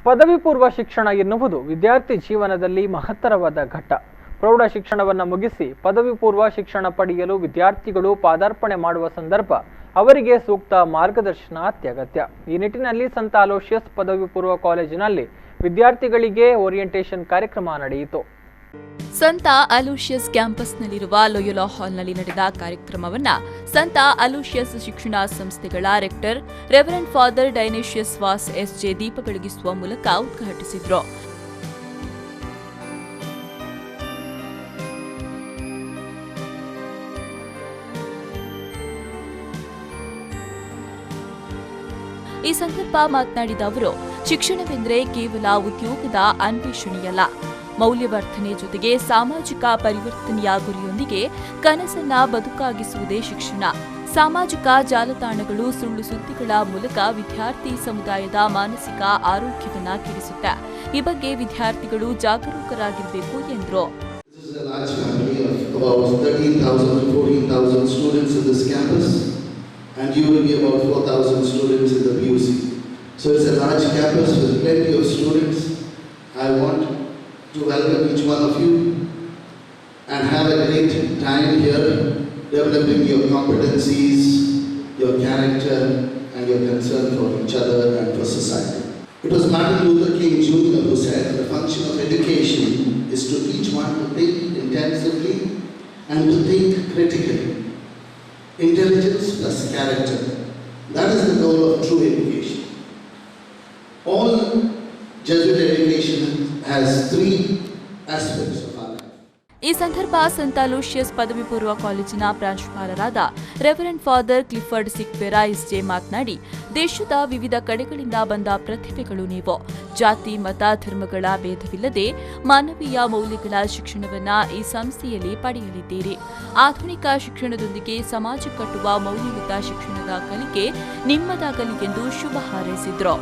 ಪದವಿ ಪೂರ್ವ ಶಿಕ್ಷಣ ಎನ್ನುವುದು ವಿದ್ಯಾರ್ಥಿ ಜೀವನದಲ್ಲಿ ಮಹತ್ತರವಾದ ಘಟ್ಟ. ಪ್ರೌಢ ಶಿಕ್ಷಣವನ್ನು ಮುಗಿಸಿ ಪದವಿ ಪೂರ್ವ ಶಿಕ್ಷಣ ಪಡೆಯಲು ವಿದ್ಯಾರ್ಥಿಗಳು ಪಾದಾರ್ಪಣೆ ಮಾಡುವ ಸಂದರ್ಭ ಅವರಿಗೆ ಸೂಕ್ತ ಮಾರ್ಗದರ್ಶನ ಅತ್ಯಗತ್ಯ. ಈ ನಿಟ್ಟಿನಲ್ಲಿ ಸಂತ ಅಲೋಷಿಯಸ್ ಪದವಿ ಪೂರ್ವ ಕಾಲೇಜಿನಲ್ಲಿ ವಿದ್ಯಾರ್ಥಿಗಳಿಗೆ ಓರಿಯೆಂಟೇಷನ್ ಕಾರ್ಯಕ್ರಮ ನಡೆಯಿತು. ಸಂತ ಅಲೋಷಿಯಸ್ ಕ್ಯಾಂಪಸ್ನಲ್ಲಿರುವ ಲೋಯೋಲಾ ಹಾಲ್ನಲ್ಲಿ ನಡೆದ ಕಾರ್ಯಕ್ರಮವನ್ನು ಸಂತ ಅಲೋಷಿಯಸ್ ಶಿಕ್ಷಣ ಸಂಸ್ಥೆಗಳ rector reverend father Dionysius Vas S J ದೀಪ ಬೆಳಗಿಸುವ ಮೂಲಕ ಉದ್ಘಾಟಿಸಿದರು. ಈ ಸಂದರ್ಭ ಮಾತನಾಡಿದ ಅವರು, ಶಿಕ್ಷಣವೆಂದರೆ ಕೇವಲ ಉದ್ಯೋಗದ ಅನ್ವೇಷಣೆಯಲ್ಲ, ಮೌಲ್ಯವರ್ಧನೆ ಜೊತೆಗೆ ಸಾಮಾಜಿಕ ಪರಿವರ್ತನೆಯ ಗುರಿಯೊಂದಿಗೆ ಕನಸನ್ನ ಬದುಕಾಗಿಸುವುದೇ ಶಿಕ್ಷಣ. ಸಾಮಾಜಿಕ ಜಾಲತಾಣಗಳು ಸುಳ್ಳು ಸುದ್ದಿಗಳ ಮೂಲಕ ವಿದ್ಯಾರ್ಥಿ ಸಮುದಾಯದ ಮಾನಸಿಕ ಆರೋಗ್ಯವನ್ನ ಕೆಡಿಸುತ್ತೆ. ಈ ಬಗ್ಗೆ ವಿದ್ಯಾರ್ಥಿಗಳು ಜಾಗರೂಕರಾಗಿರಬೇಕು ಎಂದರು. And you will be about 4,000 students in the PUC. So it's a large campus with plenty of students. I want to welcome each one of you and have a great time here, developing your competencies, your character and your concern for each other and for society. It was Martin Luther King Jr. who said the function of education is to teach one to think intensively and to think critically. Intelligence plus character. That is the goal of true education. All Jesuit education has three aspects of our life. ಈ ಸಂದರ್ಭ ಸಂತ Aloysius ಪದವಿ ಪೂರ್ವ ಕಾಲೇಜಿನ ಪ್ರಾಂಶುಪಾಲರಾದ reverend father Clifford Sequeira SJ ಮಾತನಾಡಿ, ದೇಶದ ವಿವಿಧ ಕಡೆಗಳಿಂದ ಬಂದ ಪ್ರತಿಭೆಗಳು ನೀವು. ಜಾತಿ, ಮತ, ಧರ್ಮಗಳ ಭೇದವಿಲ್ಲದೆ ಮಾನವೀಯ ಮೌಲ್ಯಗಳ ಶಿಕ್ಷಣವನ್ನ ಈ ಸಂಸ್ಥೆಯಲ್ಲಿ ಪಡೆಯಲಿದ್ದೀರಿ. ಆಧುನಿಕ ಶಿಕ್ಷಣದೊಂದಿಗೆ ಸಮಾಜ ಕಟ್ಟುವ ಮೌಲ್ಯಯುತ ಶಿಕ್ಷಣದ ಕಲಿಕೆ ನಿಮ್ಮದಾಗಲಿ ಎಂದು ಶುಭ ಹಾರೈಸಿದ್ರು.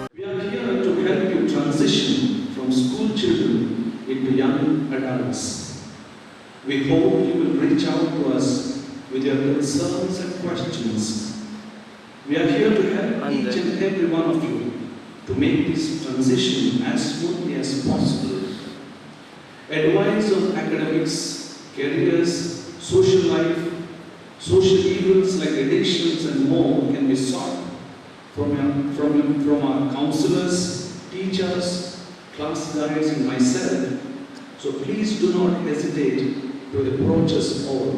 We hope you will reach out to us with your concerns and questions. We are here to help each and every one of you to make this transition as smoothly as possible. Advice on academics, careers, social life, social evils like addictions and more can be sought from our counselors, teachers, class guides and myself. So please do not hesitate to approach us all.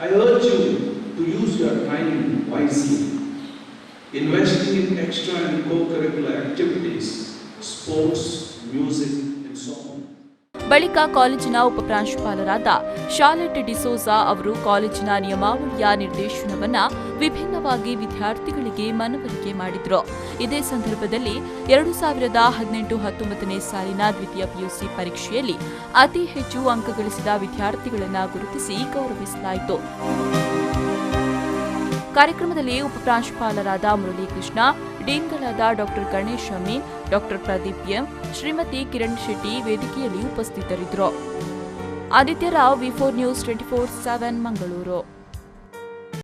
I urge you to use your time wisely, investing in extra and co-curricular activities, sports, music and so on. ಬಳಿಕ ಕಾಲೇಜಿನ ಉಪಪ್ರಾಂಶುಪಾಲರಾದ Charlotte D'Souza ಅವರು ಕಾಲೇಜಿನ ನಿಯಮಾವಳಿಯ ನಿರ್ದೇಶನವನ್ನ ವಿಭಿನ್ನವಾಗಿ ವಿದ್ಯಾರ್ಥಿಗಳಿಗೆ ಮನವರಿಕೆ ಮಾಡಿದರು. ಇದೇ ಸಂದರ್ಭದಲ್ಲಿ 2018-19 ಸಾಲಿನ ದ್ವಿತೀಯ ಪಿಯುಸಿ ಪರೀಕ್ಷೆಯಲ್ಲಿ ಅತಿ ಹೆಚ್ಚು ಅಂಕ ಗಳಿಸಿದ ವಿದ್ಯಾರ್ಥಿಗಳನ್ನು ಗುರುತಿಸಿ ಗೌರವಿಸಲಾಯಿತು. ಕಾರ್ಯಕ್ರಮದಲ್ಲಿ ಉಪಪ್ರಾಂಶುಪಾಲರಾದ ಮುರಳೀಕೃಷ್ಣ, ಡೀನ್ಗಳಾದ ಡಾ ಗಣೇಶ್ ಅಮೀನ್, ಡಾ ಪ್ರದೀಪ್ ಎಂ, ಶ್ರೀಮತಿ ಕಿರಣ್ ಶೆಟ್ಟಿ ವೇದಿಕೆಯಲ್ಲಿ ಉಪಸ್ಥಿತರಿದ್ದರು. ಆದಿತ್ಯ ರಾವ್, ವಿ4 ನ್ಯೂಸ್ 24/7 ಮಂಗಳೂರು.